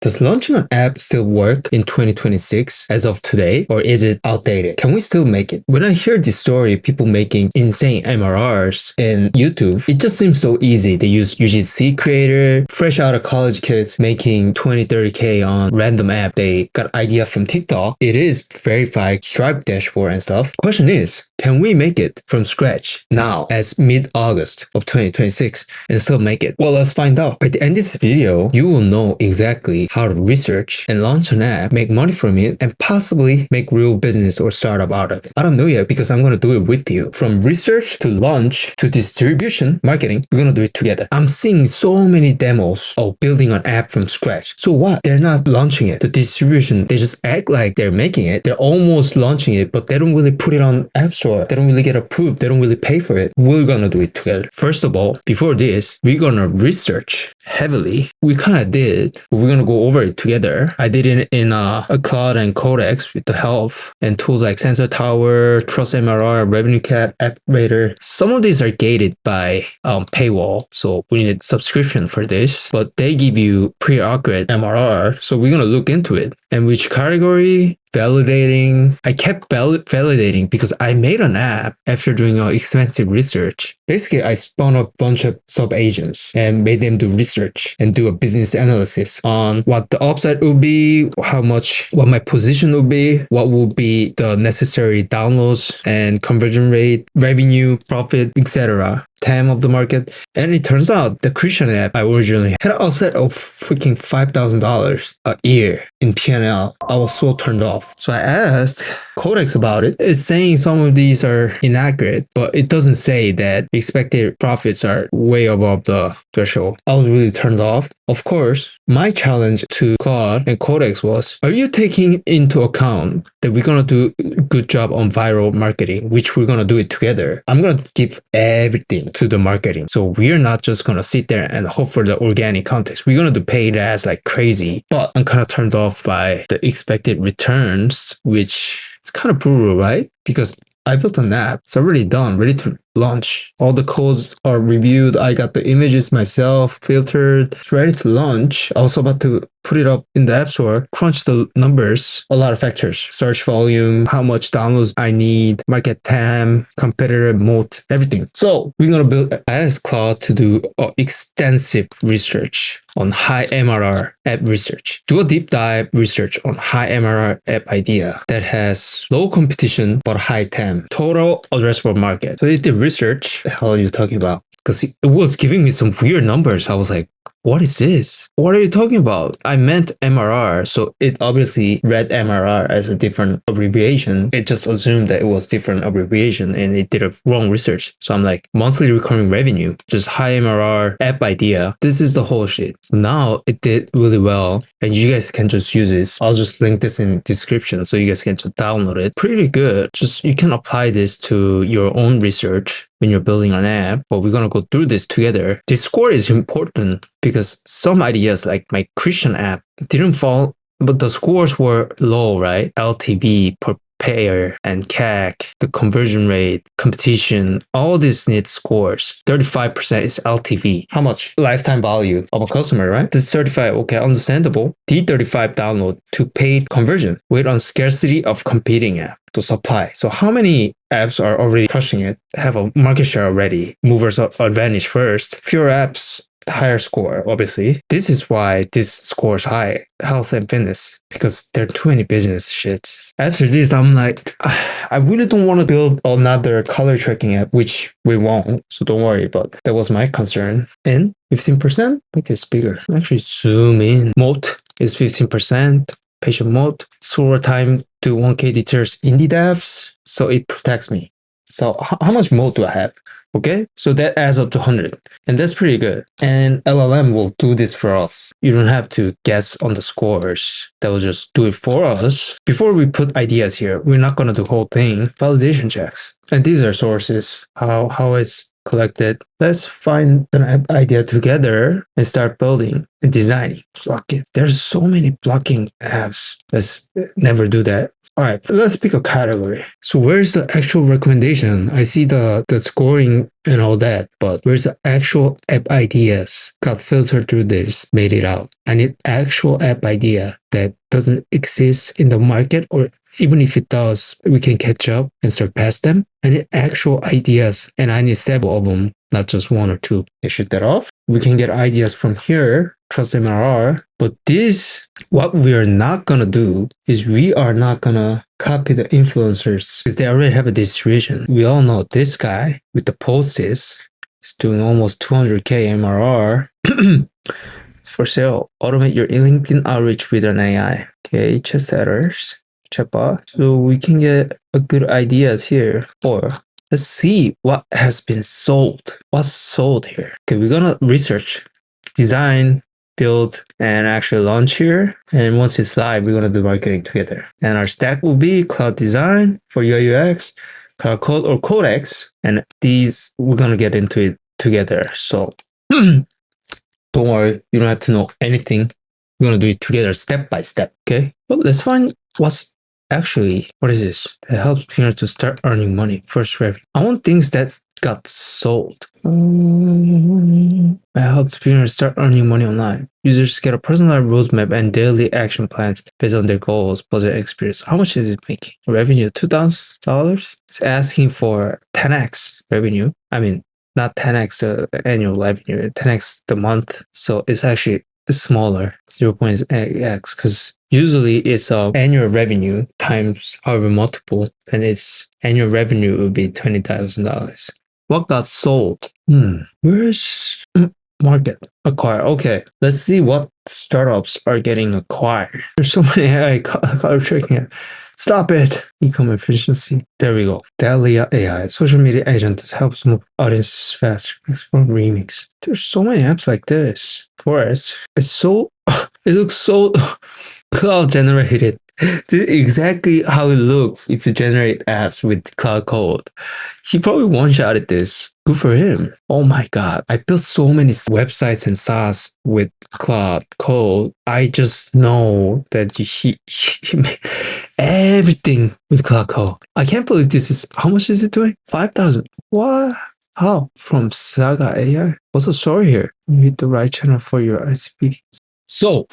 Does launching an app still work in 2026 as of today, or is it outdated? Can we still make it? When I hear this story, people making insane MRRs in YouTube, it just seems so easy. They use UGC creator, fresh out of college kids making 20, 30K on random app. They got idea from TikTok. It is verified Stripe dashboard and stuff. Question is, can we make it from scratch now as mid-August of 2026 and still make it? Well, let's find out. At the end of this video, you will know exactly how to research and launch an app, make money from it, and possibly make real business or startup out of it. I don't know yet because I'm going to do it with you. From research to launch to distribution, marketing, we're going to do it together. I'm seeing so many demos of building an app from scratch. So what? They're not launching it. The distribution, they just act like they're making it. They're almost launching it, but they don't really put it on App Store. They don't really get approved. They don't really pay for it. We're going to do it together. First of all, before this, we're going to research heavily. We kind of did, but we're going to go over it together. I did it in a Claude and Codex with the help and tools like Sensor Tower, Trust MRR, Revenue Cap, App Rater. Some of these are gated by paywall, so we need a subscription for this, but they give you pre-accurate MRR, so we're going to look into it. And which category? Validating. I kept validating because I made an app after doing extensive research. Basically, I spun up a bunch of sub-agents and made them do research and do a business analysis on what the upside would be, what my position would be, what would be the necessary downloads and conversion rate, revenue, profit, etc. TAM of the market. And it turns out the Christian app I originally had an upside of freaking $5,000 a year in P&L. I was so turned off. So I asked Codex about it. It's saying some of these are inaccurate, but it doesn't say that expected profits are way above the threshold. I was really turned off. Of course, my challenge to Claude and Codex was, are you taking into account that we're going to do a good job on viral marketing, which we're going to do it together? I'm going to give everything to the marketing. So we're not just going to sit there and hope for the organic context. We're going to do paid ads like crazy, but I'm kind of turned off by the expected returns, which is kind of brutal, right? Because I built an app. It's already done, ready to launch. All the codes are reviewed. I got the images myself, filtered. It's ready to launch. I was about to put it up in the App Store, crunch the numbers, a lot of factors, search volume, how much downloads I need, market TAM, competitor moat, everything. So we're going to build, I asked Claude to do extensive research on high-MRR app research. Do a deep dive research on high-MRR app idea that has low competition but high TAM, total addressable market. So he did research. The hell are you talking about? Because it was giving me some weird numbers. I was like, what is this? What are you talking about? I meant MRR. So it obviously read MRR as a different abbreviation. It just assumed that it was different abbreviation and it did a wrong research. So I'm like, monthly recurring revenue, just high MRR app idea. This is the whole shit. So now it did really well and you guys can just use this. I'll just link this in description so you guys can just download it. Pretty good. Just you can apply this to your own research when you're building an app, but we're going to go through this together. This score is important because some ideas like my Christian app didn't fall, but the scores were low, right? LTV per payer and CAC, the conversion rate, competition, all this needs scores. 35% is LTV. How much? Lifetime value of a customer, right? This is 35, okay, understandable. D35 download to paid conversion. Wait on scarcity of competing app to supply. So how many apps are already crushing it, have a market share already, movers advantage first, fewer apps, higher score, obviously. This is why this score is high, health and fitness, because there are too many business shits. After this, I'm like, I really don't want to build another color tracking app, which we won't, so don't worry, but that was my concern. And 15%, make this bigger. Actually zoom in. Moat is 15%. Patient mode, slower time to 1K deters indie devs, so it protects me. So how much mode do I have? Okay, so that adds up to 100, and that's pretty good. And LLM will do this for us. You don't have to guess on the scores. That will just do it for us. Before we put ideas here, we're not going to do the whole thing. Validation checks. And these are sources. How is collected. Let's find an idea together and start building and designing. Block it. There's so many blocking apps. Let's never do that. All right, let's pick a category. So where's the actual recommendation? I see the scoring and all that, but where's the actual app ideas? Got filtered through this, made it out. I need actual app idea that doesn't exist in the market, or even if it does, we can catch up and surpass them. I need actual ideas, and I need several of them, not just one or two. Okay, shoot that off. We can get ideas from here, trust MRR, but this, what we are not gonna do is we are not gonna copy the influencers because they already have a distribution. We all know this guy with the posts is doing almost 200K MRR. For sale, automate your LinkedIn outreach with an AI. Okay, chat setters, chatbot. So we can get a good ideas here. Or let's see what has been sold. What's sold here? Okay, we're gonna research, design, build, and actually launch here. And once it's live, we're gonna do marketing together. And our stack will be cloud design for UI UX, Claude Code or Codex, and these we're gonna get into it together. So don't worry, you don't have to know anything. We're gonna do it together step by step. Okay. Well, let's find what's actually, what is this? That helps beginners to start earning money. First revenue. I want things that got sold. That helps beginners start earning money online. Users get a personalized roadmap and daily action plans based on their goals, budget, experience. How much is it making? Revenue $2,000. It's asking for 10x revenue. I mean, not 10x the annual revenue, 10x the month. So it's actually smaller, 0.8x, because usually it's annual revenue times however multiple, and its annual revenue would be $20,000. What got sold? Where's market? Acquire. Okay, let's see what startups are getting acquired. There's so many AI color tracking. Stop it. E-commerce efficiency. There we go. Dahlia AI, social media agent that helps move audiences faster. Explore remix. There's so many apps like this. Forest. It's so, it looks so cloud generated. This is exactly how it looks if you generate apps with Claude Code. He probably one-shotted this. Good for him. Oh my God. I built so many websites and SaaS with Claude Code. I just know that he made everything with Claude Code. I can't believe this is, how much is it doing? 5,000. What? How? From Saga AI? Also, sorry here. You hit the right channel for your ICP. So,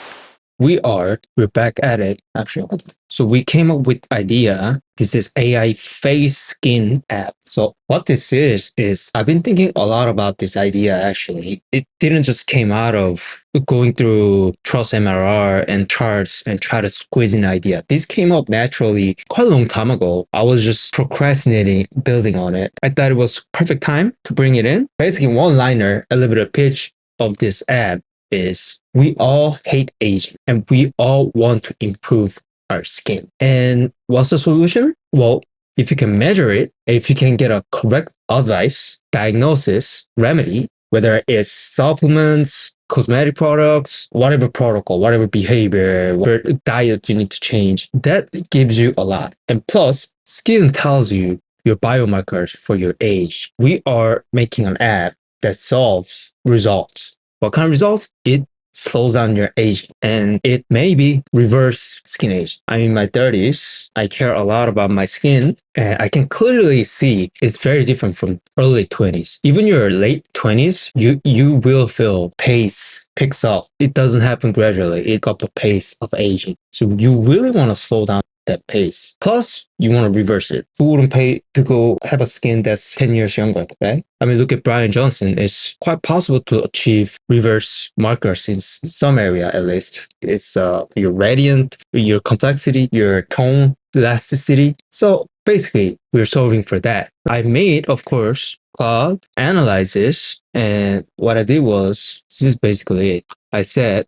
we're back at it, actually. So we came up with idea. This is AI face skin app. So what this is I've been thinking a lot about this idea, actually. It didn't just came out of going through Trust MRR and charts and try to squeeze an idea. This came up naturally quite a long time ago. I was just procrastinating building on it. I thought it was perfect time to bring it in. Basically, one-liner, elevator pitch of this app is we all hate aging and we all want to improve our skin. And what's the solution? Well, if you can measure it, if you can get a correct advice, diagnosis, remedy, whether it's supplements, cosmetic products, whatever protocol, whatever behavior, whatever diet you need to change, that gives you a lot. And plus, skin tells you your biomarkers for your age. We are making an app that solves results. What kind of results? It slows down your aging, and it may be reverse skin age. I'm in my 30s. I care a lot about my skin, and I can clearly see it's very different from early 20s. Even your late 20s, you will feel pace picks up. It doesn't happen gradually. It got the pace of aging. So you really want to slow down that pace. Plus, you want to reverse it. Who wouldn't pay to go have a skin that's 10 years younger, right? I mean, look at Brian Johnson. It's quite possible to achieve reverse markers in some area, at least. It's your radiant, your complexity, your tone, elasticity. So basically, we're solving for that. I made, of course, Claude analyzes, and what I did was, this is basically it. I said,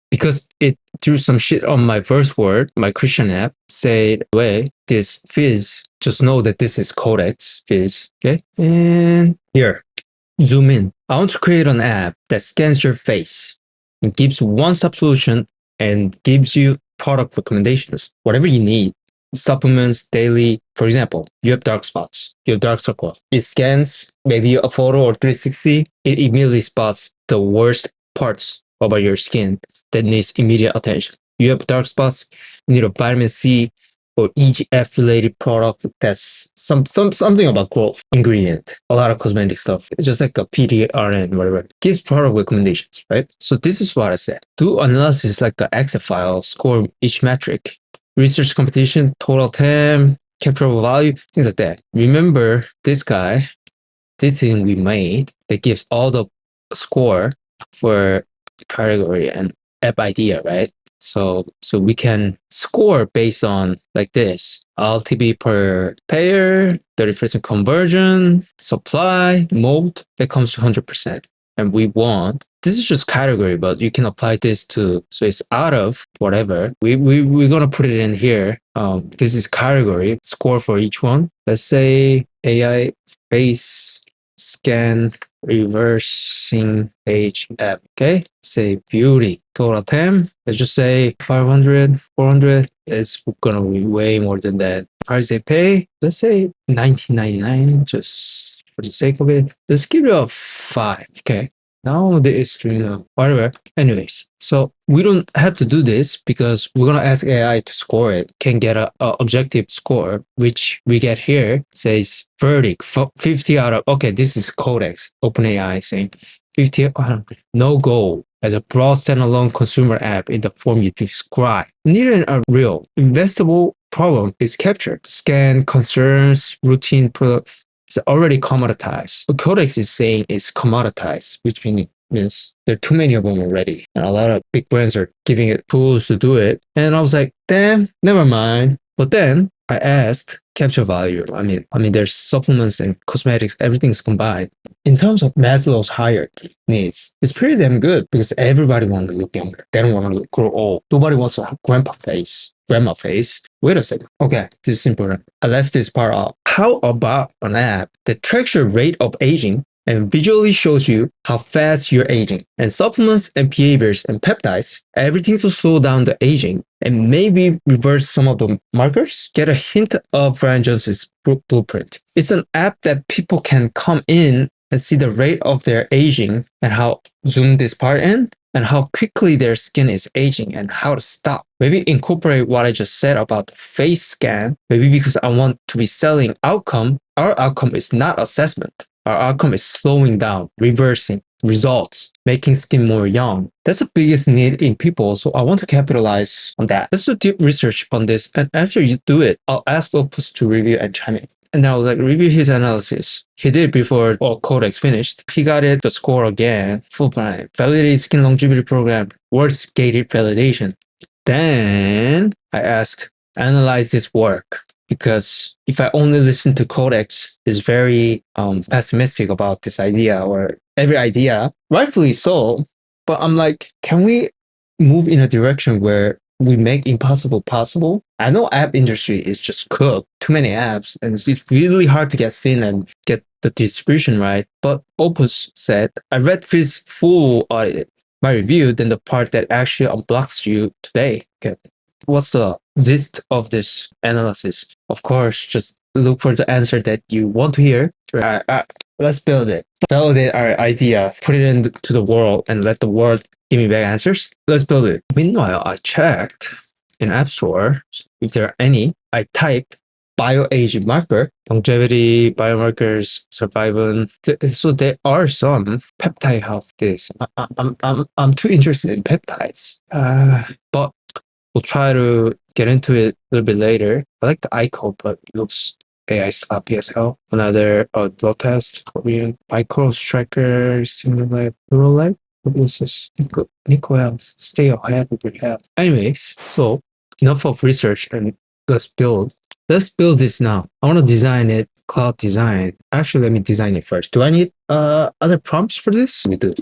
because it threw some shit on my first word, my Christian app, said, "Way, this fizz, just know that this is Codex fizz." Okay. And here, zoom in. I want to create an app that scans your face and gives one-stop solution and gives you product recommendations, whatever you need. Supplements, daily. For example, you have dark spots, you have dark circles. It scans maybe a photo or 360. It immediately spots the worst parts about your skin that needs immediate attention. You have dark spots, you need a vitamin C or EGF related product that's something about growth ingredient, a lot of cosmetic stuff. It's just like a PDRN, whatever. Gives product recommendations, right? So this is what I said. Do analysis like an Excel file, score each metric, research competition, total time, capturable value, things like that. Remember this guy, this thing we made that gives all the score for category and app idea, right? So we can score based on like this: LTV per payer, 30% conversion, supply, mode, that comes to 100%. And we want, this is just category, but you can apply this to, so it's out of whatever. We're gonna put it in here. This is category, score for each one. Let's say AI face scan reversing page app. Okay, say beauty, total time, let's just say 500, 400. It's gonna be way more than that. Price they pay, let's say 19.99, just for the sake of it. Let's give it a 5. Okay, now the extreme, whatever. Anyways, so we don't have to do this because we're gonna ask AI to score it. Can get a objective score, which we get here. Says verdict 50 out of, okay, this is Codex, OpenAI saying 50 out of no go as a broad standalone consumer app in the form you describe. Neither a real investable problem is captured. Scan concerns, routine product. It's already commoditized. What Codex is saying is commoditized, which means there are too many of them already. And a lot of big brands are giving it tools to do it. And I was like, damn, never mind. But then I asked capture value. I mean, there's supplements and cosmetics, everything's combined. In terms of Maslow's hierarchy needs, it's pretty damn good because everybody wants to look younger. They don't want to grow old. Nobody wants a grandma face. Wait a second. Okay, this is important. I left this part out. How about an app that tracks your rate of aging and visually shows you how fast you're aging, and supplements and behaviors and peptides, everything to slow down the aging and maybe reverse some of the markers? Get a hint of Brian Jones's blueprint. It's an app that people can come in and see the rate of their aging and how zoom this part in and how quickly their skin is aging and how to stop. Maybe incorporate what I just said about the face scan. Maybe because I want to be selling outcome. Our outcome is not assessment. Our outcome is slowing down, reversing results, making skin more young. That's the biggest need in people. So I want to capitalize on that. Let's do deep research on this. And after you do it, I'll ask Opus to review and chime in. And I was like, review his analysis. He did before Codex finished. He got it, the score again, full prime. Validated skin longevity program, words gated validation. Then I asked, analyze this work. Because if I only listen to Codex, is very pessimistic about this idea or every idea, rightfully so. But I'm like, can we move in a direction where we make impossible possible? I know app industry is just cooked, too many apps, and it's really hard to get seen and get the distribution right. But Opus said, I read his full audit, my review, then the part that actually unblocks you today. Okay. What's the gist of this analysis? Of course, just look for the answer that you want to hear. Let's build it. Validate our idea, put it into the world, and let the world give me back answers. Let's build it. Meanwhile, I checked in App Store if there are any. I typed bioaging marker, longevity, biomarkers, survival. So there are some peptide health. This I'm too interested in peptides. But we'll try to get into it a little bit later. I like the ICO, but it looks AI sloppy as hell. Another blood test, Korean micro tracker, simulate neural life. What is this? Nico Health. Stay ahead with your health. Anyways, so enough of research and let's build. Let's build this now. I want to design it, cloud design. Actually, let me design it first. Do I need other prompts for this? We do.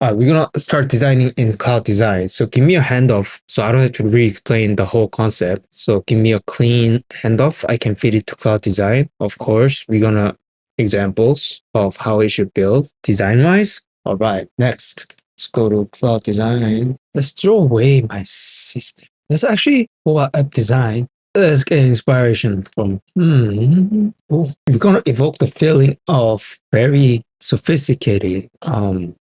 We're gonna start designing in cloud design. So give me a handoff so I don't have to re-explain the whole concept. So give me a clean handoff. I can feed it to cloud design. Of course, we're gonna examples of how it should build design-wise. All right, next, let's go to cloud design. Let's throw away my system. Let's actually go app design. Let's get inspiration from, we're gonna evoke the feeling of very sophisticated,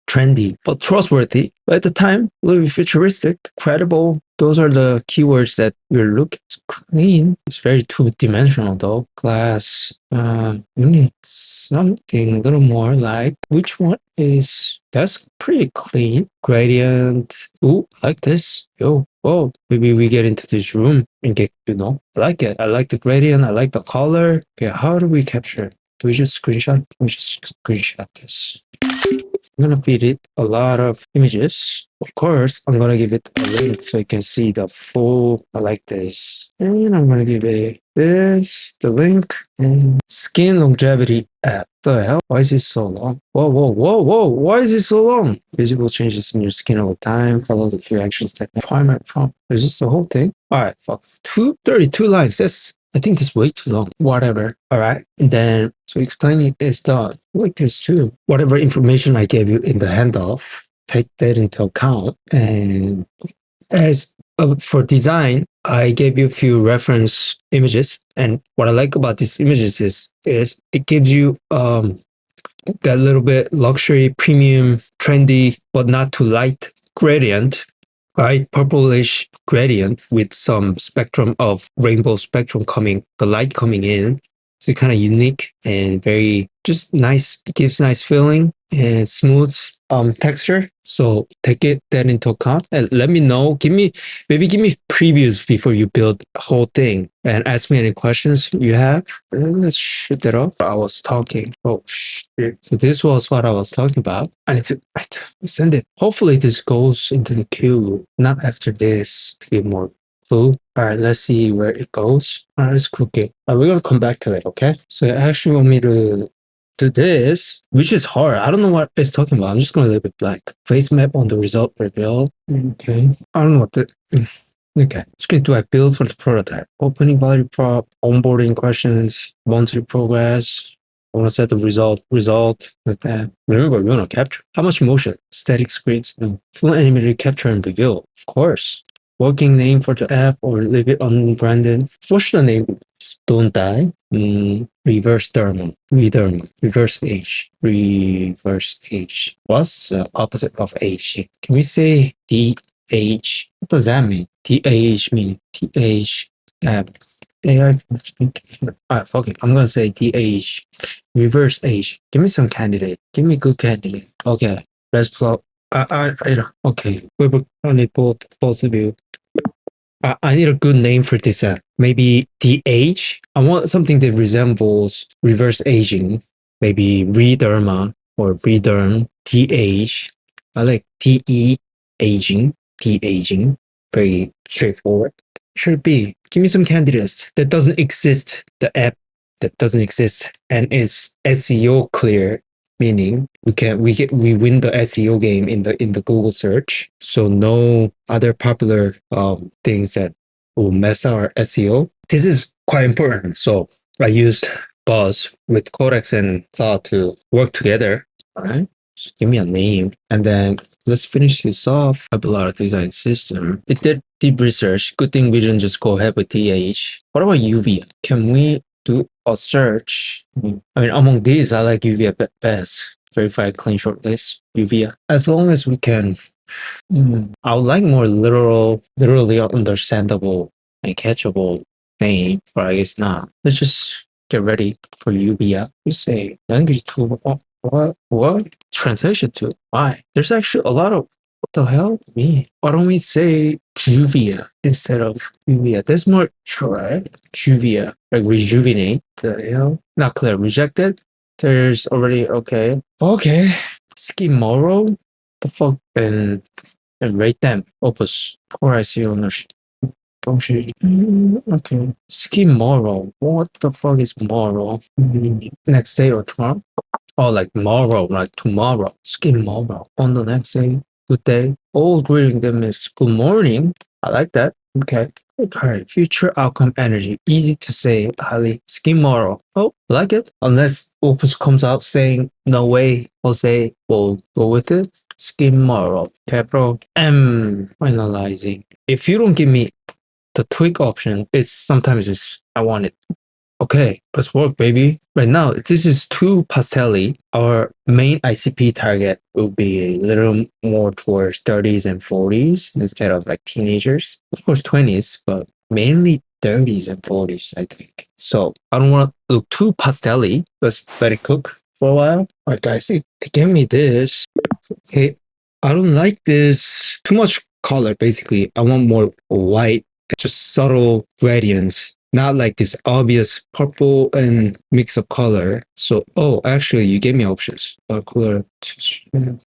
trendy, but trustworthy. But at the time, a little bit futuristic, credible. Those are the keywords that we're looking. It's clean. It's very two-dimensional though. Glass. You need something a little more like, which one is, that's pretty clean. Gradient. Ooh, I like this. Yo, whoa. Maybe we get into this room and get, I like it. I like the gradient. I like the color. Okay, how do we capture? Do we just screenshot? Let me just screenshot this. I'm gonna feed it a lot of images. Of course, I'm gonna give it a link so you can see the full. I like this. And I'm gonna give it this, the link, and skin longevity app. The hell? Why is it so long? Whoa, whoa, whoa, whoa. Why is it so long? Visible changes in your skin over time. Follow the few actions that primary prompt. Is this the whole thing? Alright, fuck. 32 lines. I think that's way too long. Whatever. All right. And then, so explaining is done. I like this too. Whatever information I gave you in the handoff, take that into account. And as for design, I gave you a few reference images. And what I like about these images is it gives you that little bit luxury, premium, trendy, but not too light gradient. Light purplish gradient with some spectrum of rainbow spectrum the light coming in. So kind of unique and very just nice. It gives nice feeling and smooth texture. So take that into account and let me know. Maybe give me previews before you build the whole thing and ask me any questions you have. And let's shoot that off. I was talking. Oh shit. So this was what I was talking about. I need to send it. Hopefully this goes into the queue, not after this to get more clue. All right, let's see where it goes. All right, let's cook it. We're gonna come back to it, okay? So you actually want me to do this, which is hard. I don't know what it's talking about. I'm just going to leave it blank. Face map on the result reveal. Okay. I don't know what okay. Screen do I build for the prototype? Opening value prop, onboarding questions, monthly progress. I want to set the result like that. Remember, we want to capture. How much motion? Static screens. No. Full animated capture and reveal. Of course. Working name for the app or leave it unbranded. What should the name be? Don't die. Reverse thermal. Reverse age. Reverse age. What's the opposite of age? Can we say DH? What does that mean? DH mean DH app. AI. Alright, fuck it. I'm gonna say DH. Reverse age. Give me some candidate. Give me a good candidate. Okay. Let's plug. Okay. I need both of you. I need a good name for this app. Maybe DH. I want something that resembles reverse aging. Maybe Rederma or Rederm. DH. I like DE aging. De-aging. Very straightforward. Should be. Give me some candidates that doesn't exist. The app that doesn't exist and is SEO clear. Meaning we win the SEO game in the Google search. So no other popular things that will mess our SEO. This is quite important. So I used Buzz with Codex and Claude to work together. All right. So give me a name. And then let's finish this off. I have a lot of design system. It did deep research. Good thing we didn't just go ahead with DH. What about UV? Can we do a search? I mean, among these, I like UV best. Verified clean shortlist, UV. As long as we can, I would like more literally understandable and catchable name, but I guess not. Let's just get ready for UV. We say language tool. What? Translation tool? Why? There's actually a lot of, what the hell? Me. Why don't we say Juvia instead of Juvia? There's more, right? Juvia, like rejuvenate. The hell? Not clear. Rejected. There's already, okay. SkinMorrow. The fuck? And rate them. Opus. Core IC ownership. Function. Okay. SkinMorrow. What the fuck is morrow? Next day or tomorrow? Oh, like morrow, like tomorrow. SkinMorrow. On the next day. Good day. All greeting them is good morning. I like that. Okay. Okay. Future outcome energy. Easy to say. Highly. SkinMorrow. Oh, I like it. Unless Opus comes out saying no way, I'll say we'll go with it. SkinMorrow. Capital M. Finalizing. If you don't give me the tweak option, sometimes I want it Okay, let's work, baby. Right now, this is too pastel-y. Our main ICP target will be a little more towards 30s and 40s instead of like teenagers. Of course, 20s, but mainly 30s and 40s, I think. So I don't want to look too pastel-y. Let's let it cook for a while. All right, guys, it gave me this. Okay, I don't like this too much color, basically. I want more white, just subtle gradients, not like this obvious purple and mix of color. So, oh, actually, you gave me options. Color.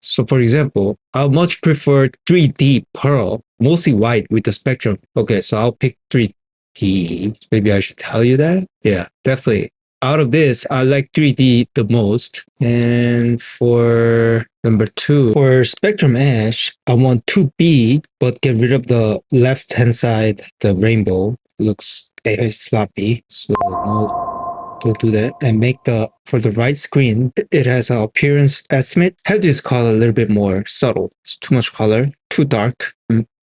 So, for example, I much prefer 3D pearl, mostly white with the spectrum. Okay, so I'll pick 3D. Maybe I should tell you that. Yeah, definitely. Out of this, I like 3D the most. And for number 2, for Spectrum Ash, I want 2B, but get rid of the left-hand side, the rainbow. Looks very sloppy. So no, don't do that. And make for the right screen, it has an appearance estimate. Have this color a little bit more subtle. It's too much color, too dark.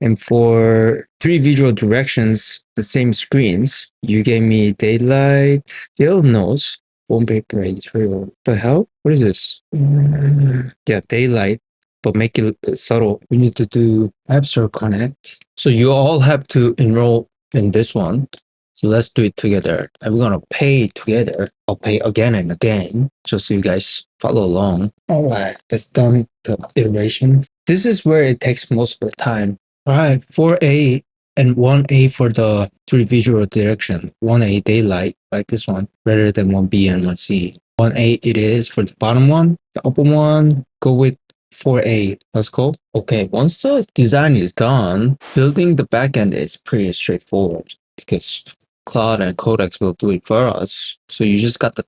And for 3 visual directions, the same screens, you gave me daylight, still nose, phone paper editorial. The hell? What is this? Yeah, daylight, but make it subtle. We need to do Abstract Connect. So you all have to enroll in this one. So let's do it together. And we're gonna pay together. I'll pay again and again, just so you guys follow along. All right, that's done the iteration. This is where it takes most of the time. All right, 4A and 1A for the 3 visual direction. 1A daylight, like this one, rather than 1B and 1C. 1A it is for the bottom one. The upper one, go with 4A. Let's go. Okay, once the design is done, building the backend is pretty straightforward because Claude and Codex will do it for us. So you just got to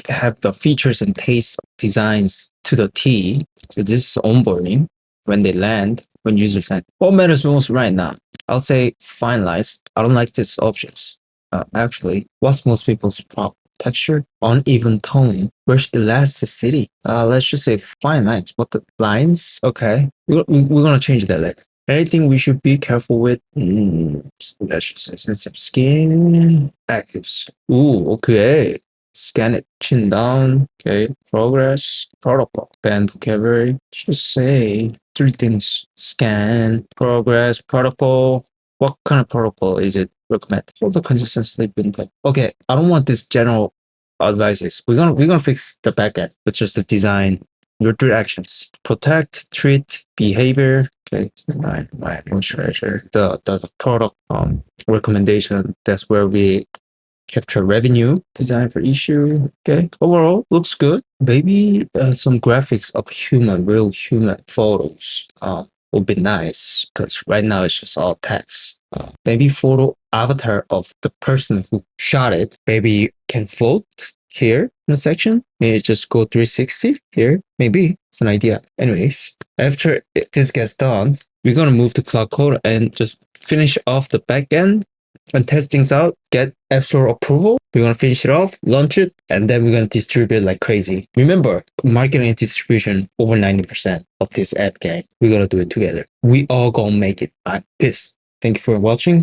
have the features and taste designs to the T. So this is onboarding. When they land, when users land. What matters most right now? I'll say finalize. I don't like these options. Actually, what's most people's problem? Texture, uneven tone, where's elasticity? Let's just say fine lines. What the lines? Okay, we're gonna change that later. Anything we should be careful with? Let's just say sensitive skin, actives. Ooh, okay. Scan it, chin down. Okay, progress, protocol, band vocabulary. Just say 3 things: scan, progress, protocol. What kind of protocol is it? Recommend. Hold the consistently window. Okay, I don't want this general advices. We're gonna fix the backend, but just the design. Your 3 actions: protect, treat, behavior. Okay, my moisturizer. The product recommendation. That's where we capture revenue. Design for issue. Okay, overall looks good. Maybe some graphics of real human photos. Would be nice because right now it's just all text. Maybe photo avatar of the person who shot it. Maybe can float here in a section. Maybe just go 360 here. Maybe it's an idea. Anyways, after this gets done, we're gonna move to Claude Code and just finish off the backend and test things out, get App Store approval. We're gonna finish it off, launch it, and then we're gonna distribute like crazy. Remember, marketing and distribution over 90% of this app game. We're gonna do it together. We all gonna make it. Peace. Thank you for watching.